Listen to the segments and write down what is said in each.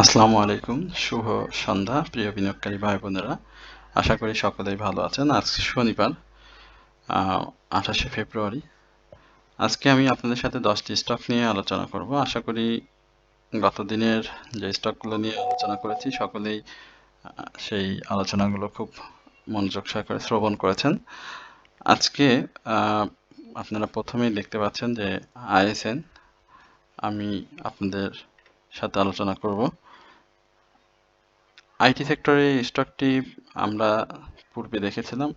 আসসালামু আলাইকুম, শুভ সন্ধ্যা প্রিয় বিনিয়োগকারী ভাই বোনেরা। আশা করি সকলেই ভালো আছেন। আজ শনিবার 28শে ফেব্রুয়ারি। আজকে আমি আপনাদের সাথে 10টি স্টক নিয়ে আলোচনা করব। আশা করি গত দিনের যে স্টকগুলো নিয়ে আলোচনা করেছি সকলেই সেই আলোচনাগুলো খুব মনোযোগ সহকারে শ্রবণ করেছেন। আজকে আপনারা প্রথমেই দেখতে পাচ্ছেন যে আইএসএন আমি আপনাদের সাথে আলোচনা করব। আইটি সেক্টরে স্টকটি আমরা পূর্বে দেখেছিলাম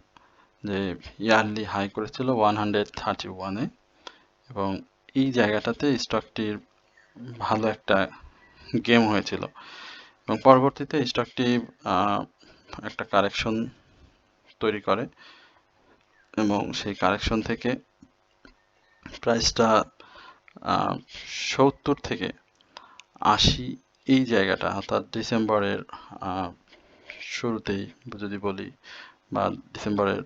যে ইয়ারলি হাই করেছিল 131-এ এবং এই জায়গাটাতে স্টকটির ভালো একটা গেম হয়েছিল এবং পরবর্তীতে স্টকটি একটা কারেকশন তৈরি করে এবং সেই কারেকশন থেকে প্রাইসটা 70 থেকে 80 এই জায়গাটা, অর্থাৎ ডিসেম্বরের শুরুতেই যদি বলি বা ডিসেম্বরের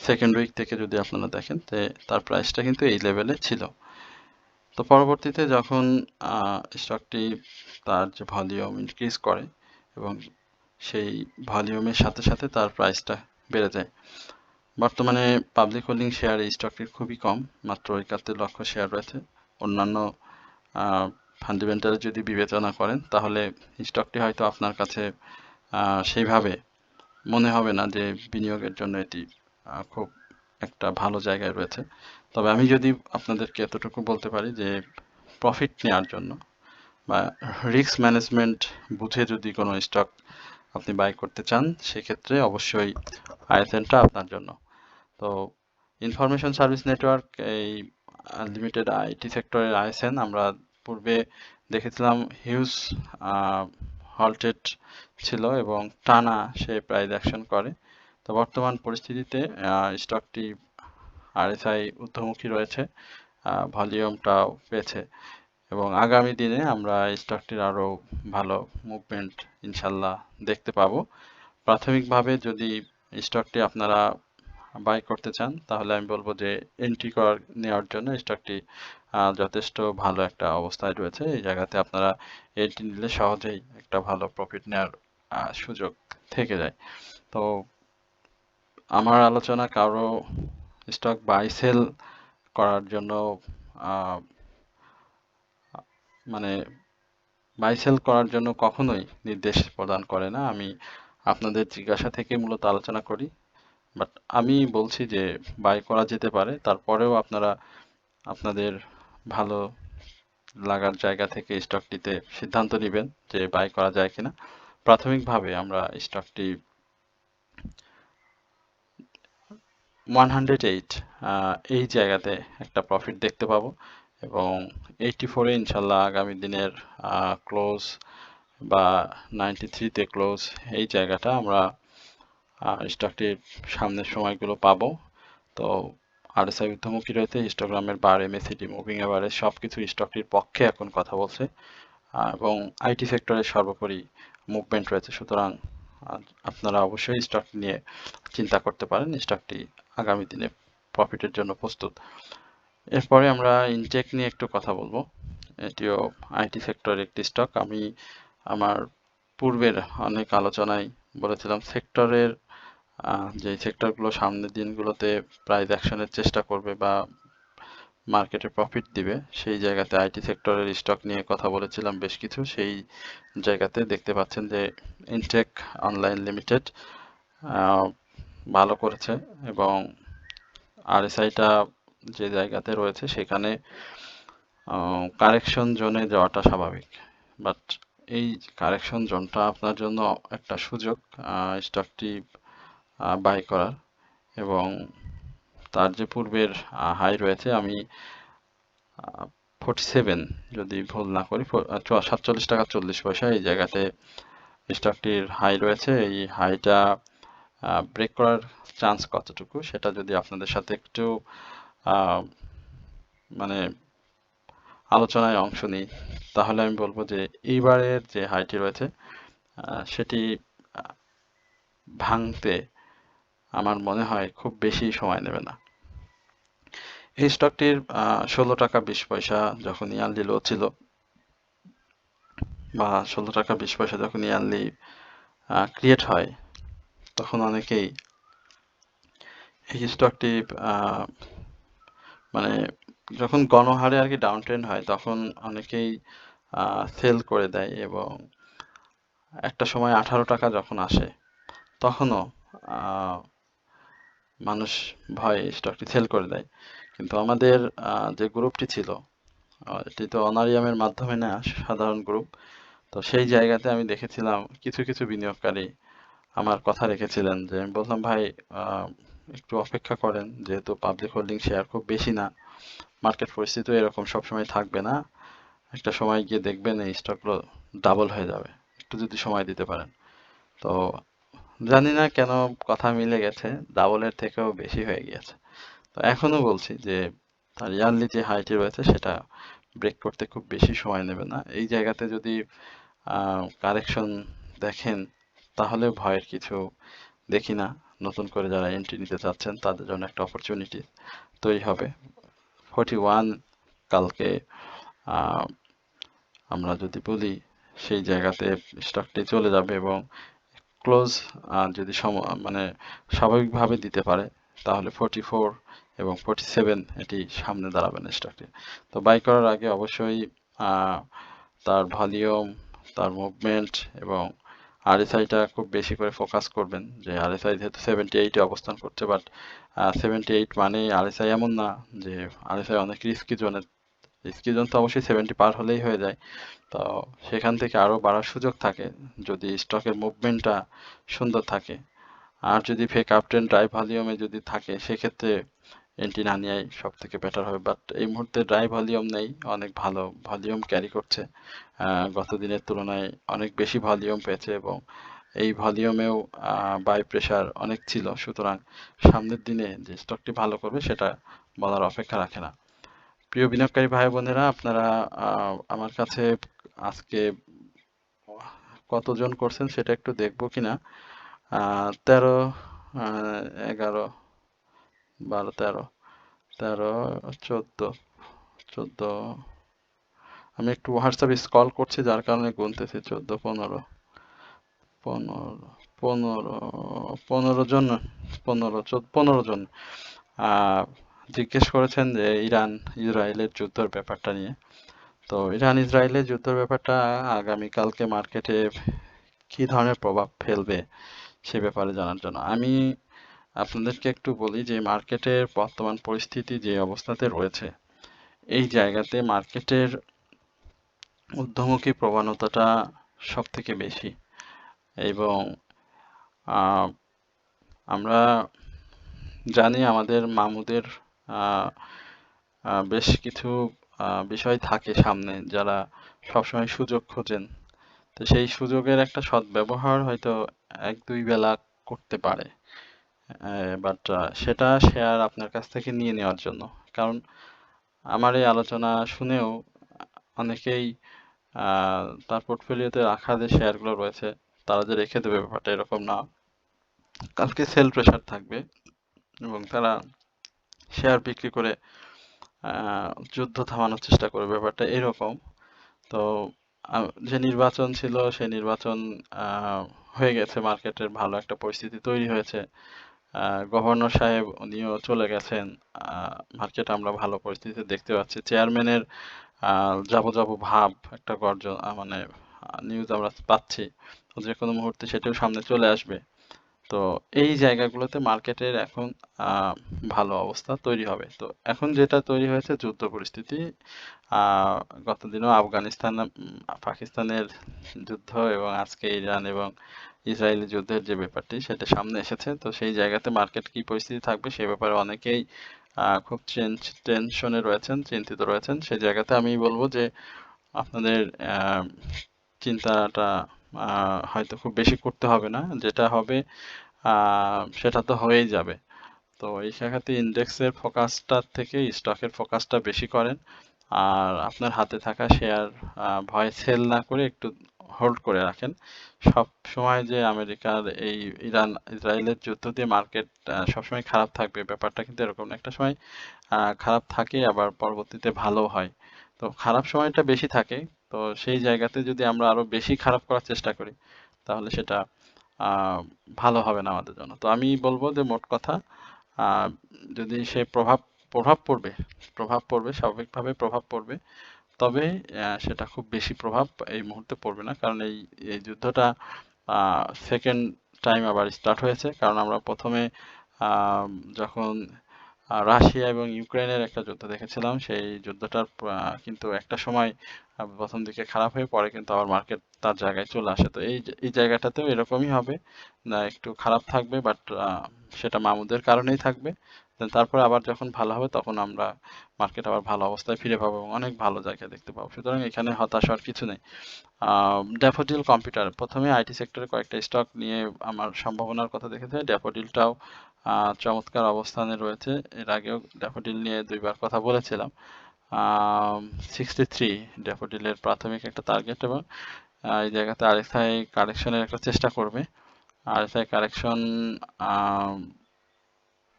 সেকেন্ড উইক থেকে যদি আপনারা দেখেন যে তার প্রাইসটা কিন্তু এই লেভেলে ছিল। তো পরবর্তীতে যখন স্টকটি তার যে ভলিউম ইনক্রিজ করে এবং সেই ভলিউমের সাথে সাথে তার প্রাইসটা বেড়ে যায়। বর্তমানে পাবলিক হোল্ডিং শেয়ার এই স্টকটির খুবই কম, মাত্র 71 লক্ষ শেয়ার রয়েছে। অন্যান্য ফান্ডামেন্টাল যদি বিবেচনা করেন তাহলে স্টকটি হয়তো আপনার কাছে সেইভাবে মনে হবে না যে বিনিয়োগের জন্য এটি খুব একটা ভালো জায়গায় রয়েছে। তবে আমি যদি আপনাদেরকে এতটুকু বলতে পারি যে প্রফিট নেওয়ার জন্য বা রিস্ক ম্যানেজমেন্ট বুঝে যদি কোনো স্টক আপনি বাই করতে চান সেক্ষেত্রে অবশ্যই আইএসএনটা আপনার জন্য। তো ইনফরমেশন সার্ভিস নেটওয়ার্ক এই লিমিটেড আইটি সেক্টরের আইএসএন আমরা পূর্বে দেখেছিলাম হিউজ হল্টেড ছিল এবং টানা সে প্রাইস অ্যাকশন করে। তো বর্তমান পরিস্থিতিতে স্টকটি আরএসআই ঊর্ধ্বমুখী রয়েছে, ভলিউমটাও পেয়েছে এবং আগামী দিনে আমরা স্টকটির আরও ভালো মুভমেন্ট ইনশাল্লাহ দেখতে পাবো। প্রাথমিকভাবে যদি স্টকটি আপনারা বাই করতে চান তাহলে আমি বলবো যে এন্ট্রি নেওয়ার জন্য স্টকটি যথেষ্ট ভালো একটা অবস্থায় রয়েছে। এই জায়গাতে আপনারা এন্ট্রি নিলে সহজেই একটা ভালো প্রফিট নেওয়ার সুযোগ থেকে যায়। তো আমার আলোচনা কারো স্টক বাই সেল করার জন্য মানে বাই সেল করার জন্য কখনোই নির্দেশ প্রদান করে না। আমি আপনাদের জিজ্ঞাসা থেকে মূলত আলোচনা করি, বাট আমি বলছি যে বাই করা যেতে পারে। তারপরেও আপনারা আপনাদের ভালো লাগার জায়গা থেকে স্টকটিতে সিদ্ধান্ত নেবেন যে বাই করা যায় কিনা। প্রাথমিকভাবে আমরা স্টকটি 108 এই জায়গাতে একটা প্রফিট দেখতে পাবো এবং 84-এ ইনশাল্লাহ আগামী দিনের ক্লোজ বা 93-তে ক্লোজ এই জায়গাটা আমরা স্টকটির সামনের সময়গুলো পাবো। তো আরএসআই ঊর্ধ্বমুখী রয়েছে, হিস্টোগ্রামের বার, এমএসিডি, মুভিং এভারেজ সবকিছু স্টকটির পক্ষে এখন কথা বলছে এবং আইটি সেক্টরের সর্বোপরি মুভমেন্ট রয়েছে। সুতরাং আপনারা অবশ্যই স্টক নিয়ে চিন্তা করতে পারেন, স্টকটি আগামী দিনে প্রফিটের জন্য প্রস্তুত। এরপরে আমরা ইনটেক নিয়ে একটু কথা বলবো। এটিও আইটি সেক্টরের একটি স্টক। আমি আমার পূর্বের অনেক আলোচনায় বলেছিলাম সেক্টরের যে সেক্টরগুলো সামনের দিনগুলোতে প্রাইস অ্যাকশনের চেষ্টা করবে বা মার্কেটে প্রফিট দিবে সেই জায়গাতে আইটি সেক্টরের স্টক নিয়ে কথা বলেছিলাম বেশ কিছু। সেই জায়গাতে দেখতে পাচ্ছেন যে ইনটেক অনলাইন লিমিটেড ভালো করেছে এবং আরএসআইটা যে জায়গাতে রয়েছে সেখানে কারেকশন জোনে যাওয়াটা স্বাভাবিক, বাট এই কারেকশন জোনটা আপনার জন্য একটা সুযোগ স্টকটি বাই করার এবং তার যে পূর্বের হাই রয়েছে, আমি 47 যদি ভুল না করি 47 টাকা 40 পয়সা এই জায়গাতে স্টকটির হাই রয়েছে। এই হাইটা ব্রেক করার চান্স কতটুকু সেটা যদি আপনাদের সাথে একটু মানে আলোচনায় অংশ নিই তাহলে আমি বলবো যে এইবারের যে হাইটি রয়েছে সেটি ভাঙতে আমার মনে হয় খুব বেশি সময় নেবে না। এই স্টকটির 16 টাকা 20 পয়সা যখন ইয়ারলি লো ছিল বা 16 টাকা 20 পয়সা যখন ইয়ারলি ক্রিয়েট হয়, তখন অনেকেই এই স্টকটি মানে যখন গণহারে আর কি ডাউন ট্রেন্ড হয়, তখন অনেকেই সেল করে দেয়, এবং একটা সময় 18 টাকা যখন আসে, তখনও আহ, মানুষ ভয়ে স্টকটি সেল করে দেয়। কিন্তু আমাদের যে গ্রুপটি ছিল, এটি তো অনারিয়ামের মাধ্যমে না, সাধারণ গ্রুপ। তো সেই জায়গাতে আমি দেখেছিলাম কিছু কিছু বিনিয়োগকারী আমার কথা রেখেছিলেন, যে আমি বললাম, ভাই আহ, একটু অপেক্ষা করেন, যেহেতু পাবলিক হোল্ডিং শেয়ার খুব বেশি না, মার্কেট পরিস্থিতি এরকম সবসময় থাকবে না, একটা সময় গিয়ে দেখবেন এই স্টকগুলো ডাবল হয়ে যাবে, একটু যদি সময় দিতে পারেন। তো জানি না কেন কথা মিলে গেছে, ডাবলের থেকেও বেশি হয়ে গিয়েছে। তো এখনো বলছি যে তার ইয়ারলি যে হাইটি রয়েছে সেটা ব্রেক করতে খুব বেশি সময় নেবে না। এই জায়গাতে যদি কারেকশন দেখেন, তাহলে ভয়ের কিছু দেখি না। নতুন করে যারা এন্ট্রি নিতে চাচ্ছেন তাদের জন্য একটা অপরচুনিটি তৈরি হবে। 41 কালকে আহ, আমরা যদি বলি, সেই জায়গাতে স্টকটি চলে যাবে, এবং ক্লোজ যদি মানে স্বাভাবিকভাবে দিতে পারে, তাহলে 44 এবং 47 এটি সামনে দাঁড়াবে না স্টকটি। তো বাই করার আগে অবশ্যই আহ, তার ভলিউম, তার মুভমেন্ট এবং আরএসআইটা খুব বেশি করে ফোকাস করবেন, যে আরএসআই যেহেতু 78-এ অবস্থান করছে, বাট 78 মানে আরএসআই এমন না যে আরএসআই অনেক রিস্কি জোনে। রিস্কি জোন তো অবশ্যই 70 পার হলেই হয়ে যায়। তো সেখান থেকে আরো বাড়ার সুযোগ থাকে যদি স্টকের মুভমেন্টটা সুন্দর থাকে। আর যদি ফেক আপ ট্রেন্ড ড্রাই ভলিউমে যদি থাকে, সেক্ষেত্রে এন্ট্রি না নেওয়াই সব থেকে বেটার হবে। বাট এই মুহূর্তে ড্রাই ভলিউম নেই, অনেক ভালো ভলিউম ক্যারি করছে, গত দিনের তুলনায় অনেক বেশি ভলিউম পেয়েছে, এবং এই ভলিউমেও বাই প্রেশার অনেক ছিল। সুতরাং সামনের দিনে যে স্টকটি ভালো করবে সেটা বলার অপেক্ষা রাখে না। প্রিয় বিনিয়োগকারী ভাই বোনেরা, আপনারা আমার কাছে আজকে কতজন করছেন সেটা একটু দেখবো কিনা। 13, 11, 12, 13, 13, 14, 14, আমি একটু হোয়াটসঅ্যাপে স্ক্রল করছি যার কারণে গুনতেছি। 14, 15, 15, 15, 15 জন, 15 জন আহ, জিজ্ঞেস করেছেন যে ইরান ইসরায়েলের যুদ্ধের ব্যাপারটা নিয়ে। তো ইরান ইসরায়েলের যুদ্ধের ব্যাপারটা আগামীকালকে মার্কেটে কি ধরনের প্রভাব ফেলবে সে ব্যাপারে জানার জন্য আমি আপনাদেরকে একটু বলি যে মার্কেটের বর্তমান পরিস্থিতি যে অবস্থাতে রয়েছে, এই জায়গাতে মার্কেটের ঊর্ধ্বমুখী প্রবণতাটা সব থেকে বেশি, এবং আহ, আমরা জানি আমাদের মামুদের আহ, বেশ কিছু বিষয় থাকে সামনে, যারা সবসময় সুযোগ খোঁজেন। তো সেই সুযোগের একটা সদ্ব্যবহার হয়তো 1-2 বেলা করতে পারে, বাট সেটা শেয়ার আপনার কাছ থেকে নিয়ে নেওয়ার জন্য। কারণ আমার এই আলোচনা শুনেও অনেকেই তার পোর্টফোলিওতে রাখা যে শেয়ারগুলো রয়েছে তারা যে রেখে দেবে, ব্যাপারটা এরকম না। কালকে সেল প্রেশার থাকবে, এবং তারা শেয়ার বিক্রি করে যুদ্ধ থামানোর চেষ্টা করবে, ব্যাপারটা এরকম। তো যে নির্বাচন ছিল সেই নির্বাচন হয়ে গেছে, মার্কেটের ভালো একটা পরিস্থিতি তৈরি হয়েছে। গভর্নর সাহেব উনিও চলে গেছেন, মার্কেট আমরা ভালো পরিস্থিতি দেখতে পাচ্ছি। চেয়ারম্যানের যাবো যাবো ভাব একটা গর্জন, মানে নিউজ আমরা পাচ্ছি, তো যে কোনো মুহূর্তে সেটাও সামনে চলে আসবে। তো এই জায়গাগুলোতে মার্কেটের এখন আহ, ভালো অবস্থা তৈরি হবে। তো এখন যেটা তৈরি হয়েছে যুদ্ধ পরিস্থিতি, আহ, গত দিনও আফগানিস্তান পাকিস্তানের যুদ্ধ, এবং আজকে ইরান এবং ইসরায়েলি যুদ্ধের যে ব্যাপারটি সেটা সামনে এসেছে। তো সেই জায়গাতে মার্কেট কি পরিস্থিতি থাকবে সে ব্যাপারে অনেকেই খুব টেনশনে রয়েছেন, চিন্তিত রয়েছেন। সেই জায়গাতে আমি বলবো যে আপনাদের চিন্তাটা হয়তো খুব বেশি করতে হবে না, যেটা হবে সেটা তো হয়েই যাবে। তো এই জায়গাতে ইন্ডেক্সের ফোকাসটার থেকে স্টকের ফোকাসটা বেশি করেন, আর আপনার হাতে থাকা শেয়ার ভয় সেল না করে একটু হোল্ড করে রাখেন। সব সময় যে আমেরিকার এই ইরান ইসরায়েলের যুদ্ধ দিয়ে মার্কেট সবসময় খারাপ থাকবে ব্যাপারটা কিন্তু এরকম না। একটা সময় খারাপ থাকে, আবার পরবর্তীতে ভালো হয়। তো খারাপ সময়টা বেশি থাকে, তো সেই জায়গাতে যদি আমরা আরো বেশি খারাপ করার চেষ্টা করি তাহলে সেটা ভালো হবে না আমাদের জন্য। তো আমি বলবো যে মোট কথা আহ, যদি সে প্রভাব পড়বে, স্বাভাবিকভাবে প্রভাব পড়বে, তবে সেটা খুব বেশি প্রভাব এই মুহূর্তে পড়বে না, কারণ এই এই যুদ্ধটা সেকেন্ড টাইম আবার স্টার্ট হয়েছে। কারণ আমরা প্রথমে আহ, যখন রাশিয়া এবং ইউক্রেনের একটা যুদ্ধ দেখেছিলাম, সেই যুদ্ধটার কিন্তু একটা সময় প্রথম দিকে খারাপ হয়ে পরে কিন্তু আবার মার্কেট তার জায়গায় চলে আসে। তো এই জায়গাটাতেও এরকমই হবে, না একটু খারাপ থাকবে, বাট সেটা মামুদের কারণেই থাকবে। Then তারপরে আবার যখন ভালো হবে তখন আমরা মার্কেট আবার ভালো অবস্থায় ফিরে পাবো এবং অনেক ভালো জায়গায় দেখতে পাবো। সুতরাং এখানে হতাশ হওয়ার কিছু নেই। ড্যাফোডিল কম্পিউটার, প্রথমে আইটি সেক্টরে কয়েকটা স্টক নিয়ে আমার সম্ভাবনার কথা দেখেছে। ড্যাফোডিলটাও চমৎকার অবস্থানে রয়েছে। এর আগেও ড্যাফোডিল নিয়ে দুইবার কথা বলেছিলাম। 63 ড্যাফোডিলের প্রাথমিক একটা টার্গেট, এবং এই জায়গাতে আরএসআই কারেকশনের একটা চেষ্টা করবে। আরএসআই কারেকশন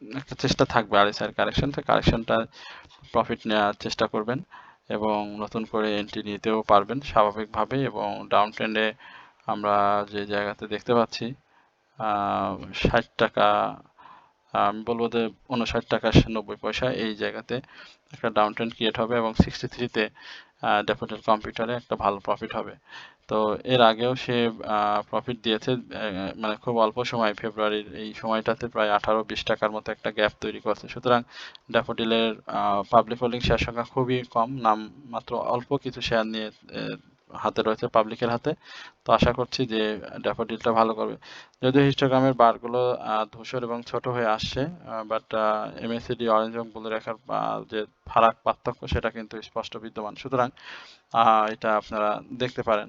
একটা চেষ্টা থাকবে, আরএসআই কারেকশন, তো কারেকশনটা প্রফিট নেওয়ার চেষ্টা করবেন এবং নতুন করে এন্ট্রি নিতেও পারবেন স্বাভাবিকভাবে। এবং ডাউন ট্রেন্ডে আমরা যে জায়গাতে দেখতে পাচ্ছি 60 টাকা, আমি বলবো যে 59 টাকা 90 পয়সা, এই জায়গাতে একটা ডাউন ট্রেন্ড ক্রিয়েট হবে এবং 63-তে ড্যাফোডিল কম্পিউটারে একটা ভালো প্রফিট হবে। তো এর আগেও সে প্রফিট দিয়েছে, মানে খুব অল্প সময়, ফেব্রুয়ারির এই সময়টাতে প্রায় 18-20 টাকার মতো একটা গ্যাপ তৈরি করছে। সুতরাং ড্যাফোডিলের পাবলিক হোল্ডিং শেয়ার সংখ্যা খুবই কম, নাম মাত্র অল্প কিছু শেয়ার নিয়ে হাতে রয়েছে, পাবলিকের হাতে। তো আশা করছি যে ড্যাফোডিলটা ভালো করবে। যদিও হিস্টোগ্রামের বারগুলো ধূসর এবং ছোট হয়ে আসছে, বাট এমএসিডি অরেঞ্জ এবং ব্লু রেখার যে পার্থক্য সেটা কিন্তু স্পষ্ট বিদ্যমান। সুতরাং এটা আপনারা দেখতে পারেন।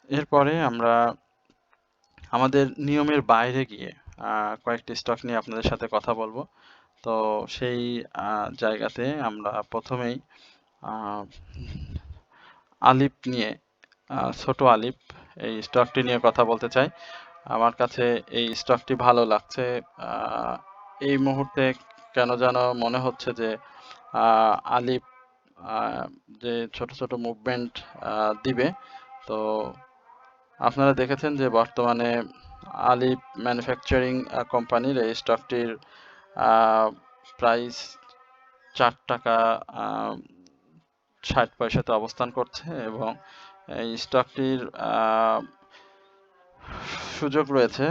এরপরে আমরা আমাদের নিয়মের বাইরে গিয়ে কয়েকটি স্টক নিয়ে আপনাদের সাথে কথা বলবো। তো সেই জায়গাতে আমরা প্রথমেই আহ, আলিপ নিয়ে, ছোট আলিপ, এই স্টকটি নিয়ে কথা বলতে চাই। আমার কাছে এই স্টকটি ভালো লাগছে। এই মুহূর্তে কেন যেন মনে হচ্ছে যে আলিপ যে ছোট ছোট মুভমেন্ট দিবে। তো আপনারা দেখেছেন যে বর্তমানে আলিপ ম্যানুফ্যাকচারিং কোম্পানির এই স্টকটির প্রাইস 4 টাকা 60 পয়সাতে অবস্থান করছে, এবং এই স্টকটির সুযোগ রয়েছে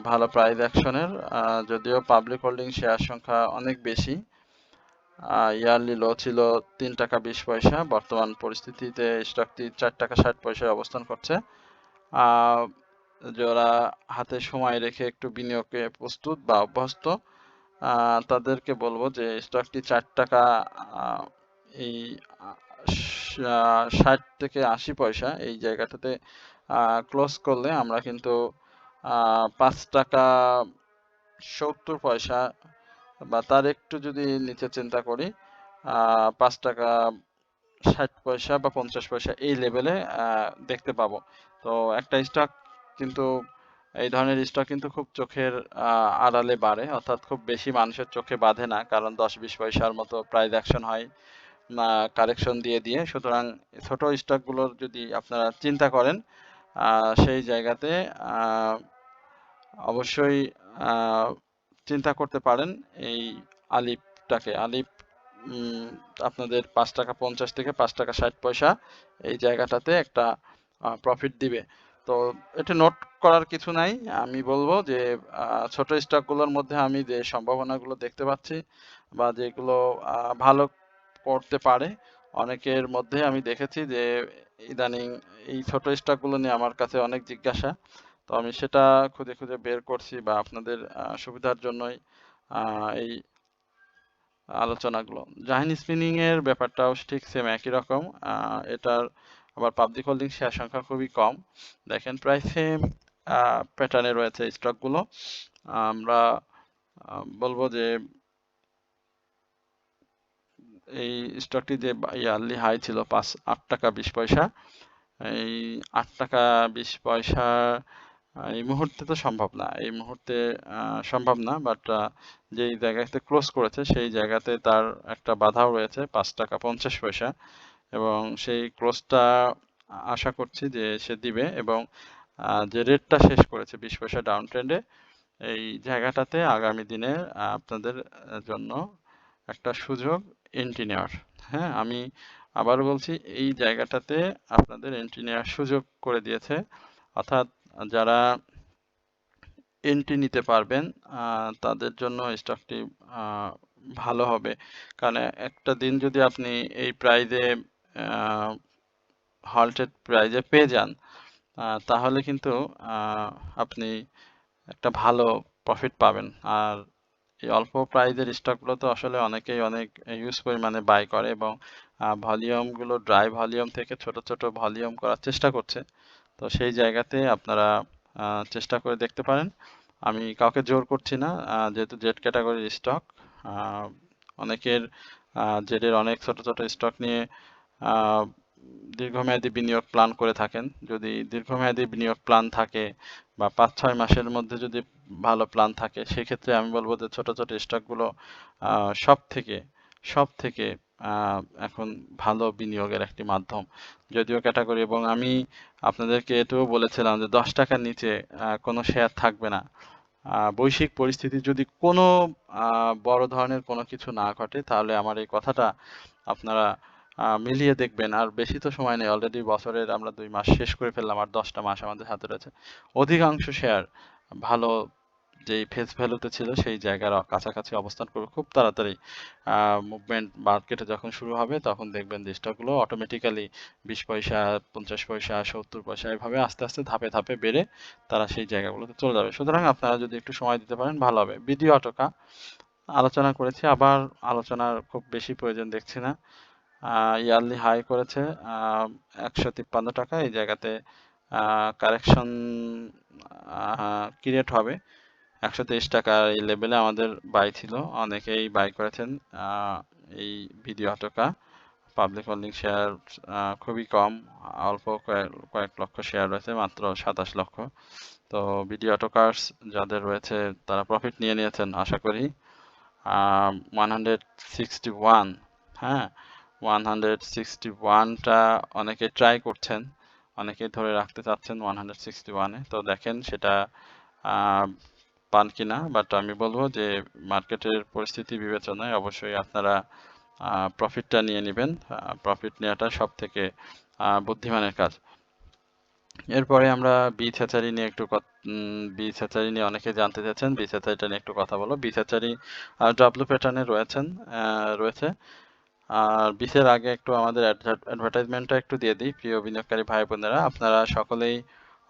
ভালো প্রাইস অ্যাকশনের। যদিও পাবলিক হোল্ডিং শেয়ার সংখ্যা অনেক বেশি, ইয়ারলি লো ছিল 3 টাকা 20 পয়সা, বর্তমান পরিস্থিতিতে স্টকটি 4 টাকা 60 পয়সায় অবস্থান করছে। যারা হাতে সময় রেখে একটু বিনিয়োগে প্রস্তুত বা অভ্যস্ত, তাদেরকে বলবো যে স্টকটি 4 টাকা এই 60 থেকে 80 পয়সা এই জায়গাটাতে ক্লোজ করলে আমরা কিন্তু 5 টাকা 70 পয়সা বা তার একটু যদি নিচে চিন্তা করি 5 টাকা 60 পয়সা বা 50 পয়সা এই লেভেলে দেখতে পাবো। তো একটা স্টক কিন্তু, এই ধরনের স্টক কিন্তু খুব চোখের আড়ালে বাড়ে, অর্থাৎ খুব বেশি মানুষের চোখে বাঁধে না, কারণ 10-20 পয়সার মতো প্রাইস অ্যাকশন হয় কারেকশন দিয়ে দিয়ে। সুতরাং ছোট স্টকগুলোর যদি আপনারা চিন্তা করেন সেই জায়গাতে অবশ্যই চিন্তা করতে পারেন এই আলিপটাকে। আলিপ আপনাদের 5 টাকা 50 থেকে 5 টাকা 60 পয়সা এই জায়গাটাতে একটা প্রফিট দিবে। তো এটা নোট করার কিছু নাই। আমি বলবো যে ছোট স্টকগুলোর মধ্যে আমি যে সম্ভাবনাগুলো দেখতে পাচ্ছি বা যেগুলো ভালো করতে পারে, অনেকের মধ্যে আমি দেখেছি যে ইদানিং এই ছোট স্টকগুলো নিয়ে আমার কাছে অনেক জিজ্ঞাসা। তো আমি সেটা খুঁজে খুঁজে বের করছি বা আপনাদের সুবিধার জন্যই এই আলোচনাগুলো। জাহিন স্পিনিং এর ব্যাপারটাও ঠিক সেম একই রকম। এটার আবার পাবলিক হোল্ডিং শেয়ার সংখ্যা খুবই কম। দেখেন প্রায় সেম প্যাটার্নে রয়েছে স্টকগুলো। আমরা বলবো যে এই স্টকটি যে ইয়ারলি হাই ছিল 8 টাকা 20 পয়সা, এই 8 টাকা 20 পয়সা এই মুহূর্তে তো সম্ভব না, এই মুহূর্তে সম্ভব না, বাট যেই জায়গাতে ক্লোজ করেছে সেই জায়গাতে তার একটা বাধাও রয়েছে 5 টাকা 50 পয়সা, এবং সেই ক্লোজটা আশা করছি যে সে দিবে, এবং যে রেটটা শেষ করেছে 20 পয়সা ডাউন ট্রেন্ডে, এই জায়গাটাতে আগামী দিনে আপনাদের জন্য একটা সুযোগ এন্ট্রি নেওয়ার। হ্যাঁ, আমি আবার বলছি, এই জায়গাটাতে আপনাদের এন্ট্রি নেওয়ার সুযোগ করে দিয়েছে, অর্থাৎ যারা এন্ট্রি নিতে পারবেন তাদের জন্য স্টকটি ভালো হবে। কারণ একটা দিন যদি আপনি এই প্রাইজে হল্টেড প্রাইজে পেয়ে যান, তাহলে কিন্তু আপনি একটা ভালো প্রফিট পাবেন। আর এই অল্প প্রাইজের স্টকগুলো তো আসলে অনেকেই অনেক ইউজ পরিমাণে বাই করে, এবং ভলিউমগুলো ড্রাই ভলিউম থেকে ছোট ছোট ভলিউম করার চেষ্টা করছে। তো সেই জায়গাতে আপনারা চেষ্টা করে দেখতে পারেন। আমি কাউকে জোর করছি না, যেহেতু জেড ক্যাটাগরির স্টক, অনেকের জেডের অনেক ছোট ছোট স্টক নিয়ে দীর্ঘমেয়াদী বিনিয়োগ প্ল্যান করে থাকেন। যদি দীর্ঘমেয়াদী বিনিয়োগ প্ল্যান থাকে বা 5-6 মাসের মধ্যে যদি ভালো প্ল্যান থাকে, সেক্ষেত্রে আমি বলবো যে ছোট ছোট স্টকগুলো সব থেকে এখন ভালো বিনিয়োগের একটি মাধ্যম, যদিও ক্যাটাগরি। এবং আমি আপনাদেরকে এটাও বলেছিলাম যে 10 টাকার নিচে কোনো শেয়ার থাকবে না। বৈশ্বিক পরিস্থিতি যদি কোনো বড় ধরনের কোনো কিছু না ঘটে, তাহলে আমার এই কথাটা আপনারা মিলিয়ে দেখবেন। আর বেশি তো সময় নেই, অলরেডি বছরের আমরা 2 মাস শেষ করে ফেললাম, আর 10টা মাস আমাদের হাতে রয়েছে। অধিকাংশ শেয়ার ভালো যেই ফেস ভ্যালুতে ছিল সেই জায়গার কাছাকাছি অবস্থান করবে খুব তাড়াতাড়ি। মুভমেন্ট মার্কেটে যখন শুরু হবে, তখন দেখবেন যে স্টকগুলো অটোমেটিক্যালি 20 পয়সা, 50 পয়সা, 70 পয়সা, এভাবে আস্তে আস্তে ধাপে ধাপে বেড়ে তারা সেই জায়গাগুলোতে চলে যাবে। সুতরাং আপনারা যদি একটু সময় দিতে পারেন ভালো হবে। বিডি অটোকা আলোচনা করেছি, আবার আলোচনার খুব বেশি প্রয়োজন দেখছি না। ইয়ারলি হাই করেছে 153 টাকা। এই জায়গাতে কারেকশন ক্রিয়েট হবে। 123 টাকার এই লেভেলে আমাদের বাই ছিল, অনেকেই বাই করেছেন। এই ভিডিও অটোকা পাবলিক হোল্ডিং শেয়ার খুবই কম, অল্প কয়েক লক্ষ শেয়ার রয়েছে, মাত্র 27 লক্ষ। তো ভিডিও অটোকার্স যাদের রয়েছে তারা প্রফিট নিয়ে নিয়েছেন আশা করি। 161, হ্যাঁ, 161টা অনেকে ট্রাই করছেন, অনেকে ধরে রাখতে চাচ্ছেন 161-এ। তো দেখেন সেটা পান কিনা। বাট আমি বলবো যে মার্কেটের পরিস্থিতি বিবেচনায় অবশ্যই আপনারা প্রফিটটা নিয়ে নেবেন। প্রফিট নেওয়াটা সব থেকে বুদ্ধিমানের কাজ। এরপরে আমরা বীজ হ্যাচারি নিয়ে বীজ হ্যাচারি নিয়ে অনেকে জানতে চাচ্ছেন, বীজ হ্যাচারিটা নিয়ে একটু কথা বলো। বীজ হ্যাচারি ডাব্লু প্যাটার্নে রয়েছে। আর বীজের আগে একটু আমাদের অ্যাডভার্টাইজমেন্টটা একটু দিয়ে দিই। প্রিয় বিনিয়োগকারী ভাই বোনেরা, আপনারা সকলেই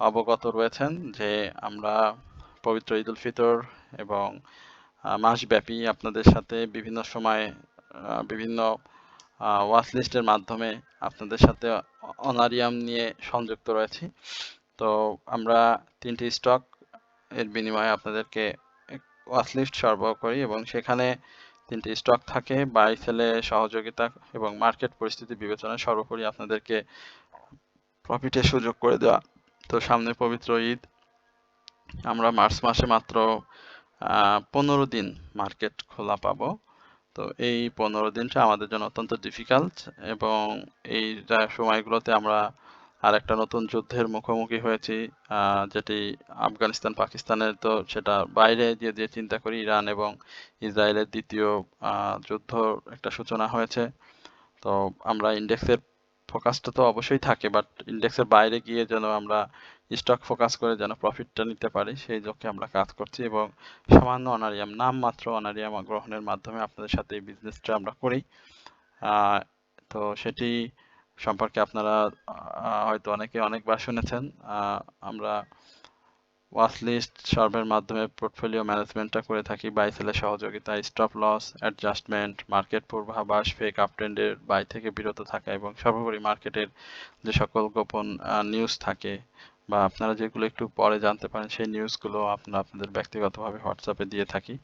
অবগত রয়েছেন যে আমরা পবিত্র ঈদ উল ফিতর এবং মাসব্যাপী আপনাদের সাথে বিভিন্ন সময় বিভিন্ন ওয়াচ লিস্টের মাধ্যমে আপনাদের সাথে অনারিয়াম নিয়ে সংযুক্ত রয়েছি। তো আমরা 3টি স্টক এর বিনিময়ে আপনাদেরকে ওয়াচ লিস্ট সরবরাহ করি, এবং সেখানে 3টি স্টক থাকে। বাই সেলে সহযোগিতা এবং মার্কেট পরিস্থিতি বিবেচনায় সর্বোপরি আপনাদেরকে প্রফিটের সুযোগ করে দেওয়া। তো সামনে পবিত্র ঈদ, আমরা মার্চ মাসে মাত্র 15 দিন মার্কেট খোলা পাবো। তো এই 15 দিনটা আমাদের জন্য অত্যন্ত ডিফিকাল্ট, এবং এই সময়গুলোতে আমরা আর একটা নতুন যুদ্ধের মুখোমুখি হয়েছি, যেটি আফগানিস্তান পাকিস্তানের। তো সেটা বাইরে যে চিন্তা করি, ইরান এবং ইসরায়েলের দ্বিতীয় যুদ্ধ একটা সূচনা হয়েছে। তো আমরা ইন্ডেক্সের ফোকাসটা তো অবশ্যই থাকে, বাট ইন্ডেক্সের বাইরে গিয়ে যেন আমরা স্টক ফোকাস করে যেন প্রফিটটা নিতে পারি, সেই লক্ষ্যে আমরা কাজ করছি। এবং সামান্য অনারিয়াম, নামমাত্র অনারিয়াম গ্রহণের মাধ্যমে আপনাদের সাথে এই বিজনেসটা আমরা করি। তো সেটি সম্পর্কে আপনারা হয়তো অনেকে অনেকবার শুনেছেন। আমরা ওয়াচ লিস্ট সর্ভের মাধ্যমে পোর্টফোলিও ম্যানেজমেন্টটা করে থাকি, বাই সেলের সহযোগিতায় স্টপ লস অ্যাডজাস্টমেন্ট, মার্কেট পূর্বাভাস, ফেক আপ ট্রেন্ডের বাই থেকে বিরত থাকা, এবং সর্বোপরি মার্কেটের যে সকল গোপন নিউজ থাকে বা আপনারা যেগুলো একটু পরে জানতে পারেন, সেই নিউজগুলো আপনাদের ব্যক্তিগতভাবে হোয়াটসঅ্যাপে দিয়ে থাকি।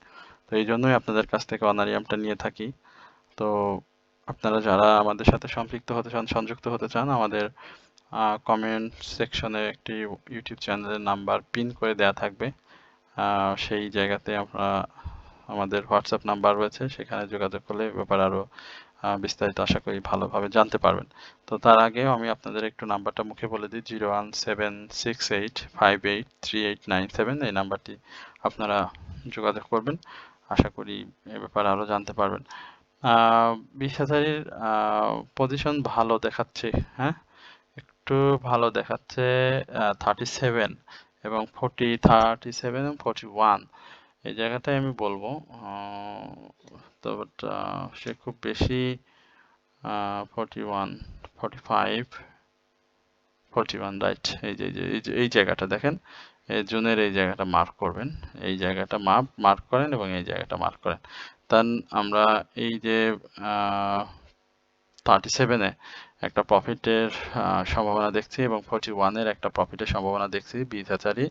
তো এই জন্যই আপনাদের কাছ থেকে অনারিয়ামটা নিয়ে থাকি। তো আপনারা যারা আমাদের সাথে সম্পৃক্ত হতে চান, সংযুক্ত হতে চান, আমাদের কমেন্ট সেকশনে একটি ইউটিউব চ্যানেলের নাম্বার পিন করে দেয়া থাকবে। সেই জায়গাতে আমরা আমাদের হোয়াটসঅ্যাপ নাম্বার রয়েছে, সেখানে যোগাযোগ করলে ব্যাপারে আরও বিস্তারিত আশা করি ভালোভাবে জানতে পারবেন। তো তার আগেও আমি আপনাদের একটু নাম্বারটা মুখে বলে দিই, 01768583897। এই নাম্বারটি আপনারা যোগাযোগ করবেন, আশা করি এ ব্যাপারে আরো জানতে পারবেন। 20,000-এর পজিশন ভালো দেখাচ্ছে, হ্যাঁ একটু ভালো দেখাচ্ছে, 37 এবং 37 এবং 41 এই জায়গাটায় আমি বলবো। তো সে খুব বেশি 41 45 41 রাইট। এই জায়গাটা দেখেন, এই জুনের এই জায়গাটা মার্ক করবেন, এই জায়গাটা মার্ক করেন এবং এই জায়গাটা মার্ক করেন। তার আমরা এই যে 37-এ একটা প্রফিটের সম্ভাবনা দেখছি এবং 41-এর একটা প্রফিটের সম্ভাবনা দেখছি। 20,000-ই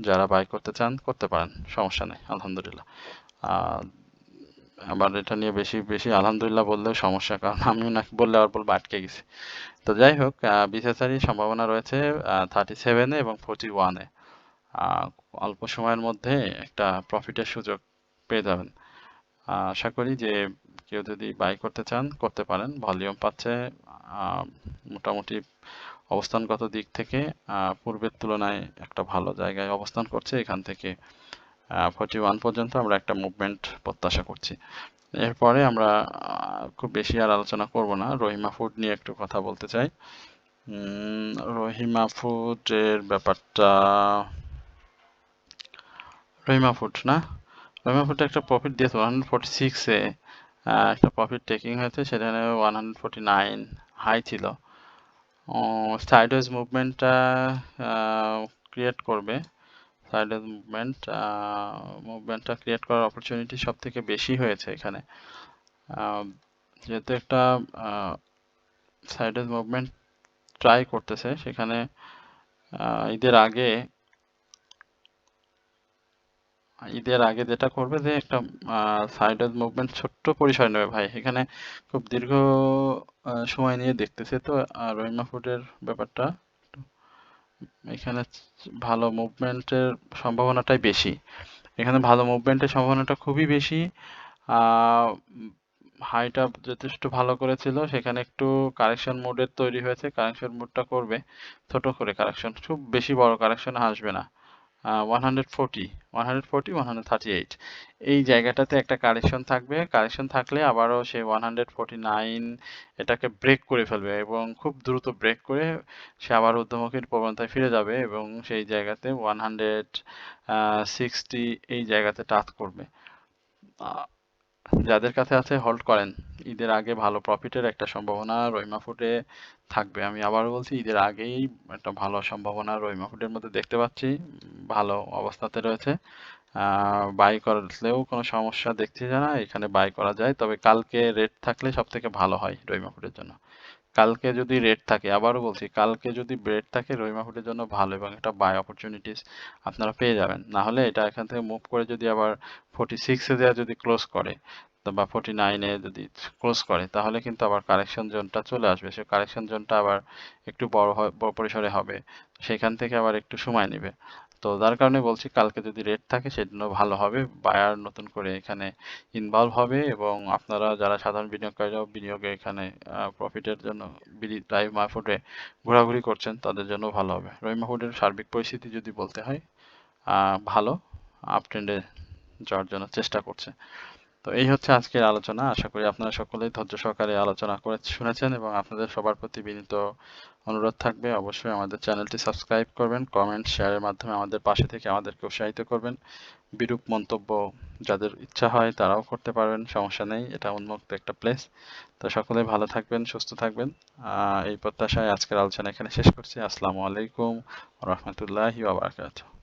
যারা বাই করতে চান করতে পারেন, সমস্যা নেই, আলহামদুলিল্লাহ। আবার এটা নিয়ে বেশি বেশি আলহামদুলিল্লাহ বললেও সমস্যা, কারণ আমি না বললে আবার বলবো আটকে গেছি। তো যাই হোক, 20,000-ই সম্ভাবনা রয়েছে 37-এ এবং 41-এ। অল্প সময়ের মধ্যে একটা প্রফিটের সুযোগ পেয়ে যাবেন। আশা করি যে কেউ যদি বাই করতে চান করতে পারেন। ভলিউম পাচ্ছে, মোটামুটি অবস্থানগত দিক থেকে পূর্বের তুলনায় একটা ভালো জায়গায় অবস্থান করছে। এখান থেকে 41 পর্যন্ত আমরা একটা মুভমেন্ট প্রত্যাশা করছি। এরপরে আমরা খুব বেশি আর আলোচনা করব না, রহিমা ফুড নিয়ে একটু কথা বলতে চাই। রহিমা ফুডের ব্যাপারটা, রহিমা ফুড একটা প্রফিট দিয়েছে 146-এ, একটা প্রফিট টেকিং হয়েছে, সেখানে 149 হাই ছিল। সাইডওয়েজ মুভমেন্টটা ক্রিয়েট করবে, সাইডওয়েজ মুভমেন্টটা ক্রিয়েট করার অপরচুনিটি সব থেকে বেশি হয়েছে এখানে। যেহেতু একটা সাইডওয়েজ মুভমেন্ট ট্রাই করতেছে, সেখানে ঈদের আগে যেটা করবে যে একটা সাইডওয়েজ মুভমেন্ট ছোট্ট পরিসর নেবে ভাই। এখানে খুব দীর্ঘ সময় নিয়ে দেখতেছে তো রহিমা ফুডের ব্যাপারটা, এখানে ভালো মুভমেন্টের সম্ভাবনাটাই বেশি। এখানে ভালো মুভমেন্টের সম্ভাবনাটা খুবই বেশি। হাইটা যথেষ্ট ভালো করেছিল, সেখানে একটু কারেকশন মোডের তৈরি হয়েছে, কারেকশন মোডটা করবে ছোট করে, কারেকশন খুব বেশি বড় কারেকশন আসবে না। 140 138 এই জায়গাটাতে একটা কারেকশন থাকবে, কারেকশন থাকলে আবারও সে 149 এটাকে ব্রেক করে ফেলবে এবং খুব দ্রুত ব্রেক করে সে আবার ঊর্ধ্বমুখী প্রবণতায় ফিরে যাবে এবং সেই জায়গাতে 160 এই জায়গাতে টাচ করবে। যাদের কাছে আছে হোল্ড করেন, ঈদের আগে ভালো প্রফিটের একটা সম্ভাবনা রহিমা ফুডে থাকবে। আমি আবারও বলছি, ঈদের আগেই একটা ভালো সম্ভাবনা রহিমা ফুডের মধ্যে দেখতে পাচ্ছি, ভালো অবস্থাতে রয়েছে। বাই করলেও কোনো সমস্যা দেখছি না, এখানে বাই করা যায়, তবে কালকে রেট থাকলে সব থেকে ভালো হয় রহিমা ফুডের জন্য। কালকে যদি রেট থাকে, আবারও বলছি, কালকে যদি রেট থাকে রহিমা ফুডের জন্য ভালো এবং একটা বাই অপরচুনিটিস আপনারা পেয়ে যাবেন। না হলে এটা এখান থেকে মুভ করে যদি আবার 46-এ দেওয়া যদি ক্লোজ করে বা 49-এ যদি ক্লোজ করে, তাহলে কিন্তু আবার কারেকশন জোনটা চলে আসবে। সে কারেকশন জোনটা আবার একটু বড় পরিসরে হবে, সেখান থেকে আবার একটু সময় নেবে। তো যার কারণে বলছি, কালকে যদি রেট থাকে সেজন্য ভালো হবে, বায়ার নতুন করে এখানে ইনভলভ হবে এবং আপনারা যারা সাধারণ বিনিয়োগকারীরাও বিনিয়োগে এখানে প্রফিটের জন্য রহিমা ফুডে ঘোরাঘুরি করছেন, তাদের জন্য ভালো হবে। রহিমা ফুডের সার্বিক পরিস্থিতি যদি বলতে হয়, ভালো, আপ ট্রেন্ডে যাওয়ার জন্য চেষ্টা করছে। তো এই হচ্ছে আজকের আলোচনা। আশা করি আপনারা সকলেই ধৈর্য সহকারে আলোচনা করে শুনেছেন এবং আপনাদের সবার প্রতি বিনীত অনুরোধ থাকবে, অবশ্যই আমাদের চ্যানেলটি সাবস্ক্রাইব করবেন, কমেন্ট শেয়ারের মাধ্যমে আমাদের পাশে থেকে আমাদেরকে উৎসাহিত করবেন। বিরূপ মন্তব্য যাদের ইচ্ছা হয় তারাও করতে পারবেন, সমস্যা নেই, এটা উন্মুক্ত একটা প্লেস। তো সকলে ভালো থাকবেন, সুস্থ থাকবেন, এই প্রত্যাশায় আজকের আলোচনা এখানে শেষ করছি। আসসালামু আলাইকুম ওয়া রাহমাতুল্লাহি ওয়া বারাকাতুহু।